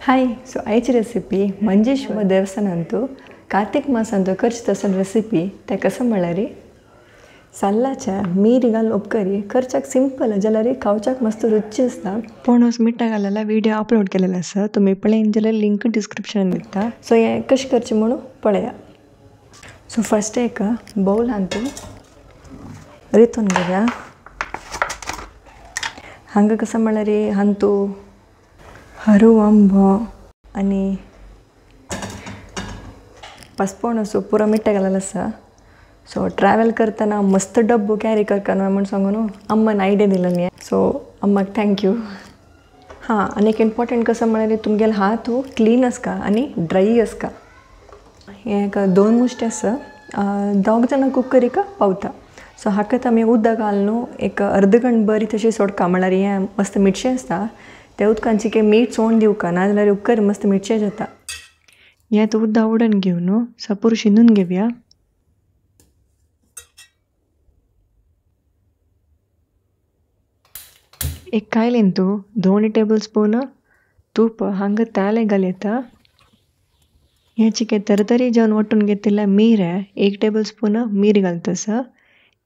हाय so आयची recipe Manjeshwar देवस्थान अंतू कार्तिक मासांतू करची तसन रेसिपी ते कसं म्हळ्यार साल्लाच्या मीर घालून उपकरी करच्याक सिंपल जाल्यार खावच्याक मस्त रुची असता पणूस मिठा घालायला व्हिडिओ अपलोड केलेला आसा तुम्ही पळयन जाल्यार लिंक डिस्क्रिप्शन दिता सो हे कशें करचें म्हणून पळया. सो फर्स्ट एक बाउल हांतू रितून घेवया. हांगा कसं म्हळ्यार हांतू हरू आंबो आनी पचपण असो पुरो मिठा घालेलो आसा. सो ट्रॅवल करतना मस्त डब्बो कॅरी करतना म्हूण सांगून अम्मान आयडिया दिलेली सो अम्माक थँक्यू. हां आनी एक इम्पॉर्टंट कसं म्हळ्यार तुमगेले हात क्लीन आसका आनी ड्राय आसका. हे एक 2 मुश्टी आसा 2 जाणां कुक करीक पावता. सो हाका आमी उदक घालून एक अर्द घंट बरी तशी सोडका म्हळ्यार हें मस्त मिठशें आसता त्या उदकांची काही मीठ चोवन दिवका ना जाल्यार उपकर मस्त मिठशें जाता. हें उदक उडोवन घेवन सपूर शिनून घेवया. एक कायलेन तूं 2 टेबल स्पून तूप हांगा ताले घालयता. हें चिके तरतरी जेवन वटून घेतिल्ल्या मीर 1 टेबल स्पून मीर घालतसा.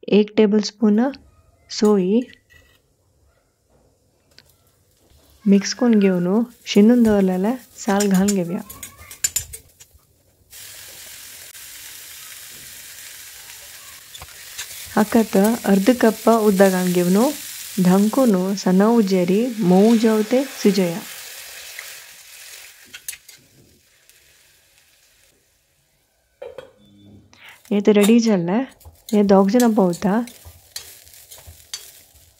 1 टेबल स्पून सोय मिक्स करून घेवन शिनून दवरलेल्या साल घालून घेवया. हाकात अर्द कप उदक घालून घेवन धांकून सना उजेरी मोव जावते शिजया. हे तर रेडी जाल्ले. हे 2 जाणां पावता.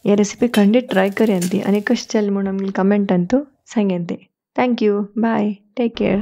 ये रेसिपी खंडित ट्राय करेन ती आनी कशें जालें म्हणून आमगे कमेंटान तूं सांगेन ती. Thank you bye take care.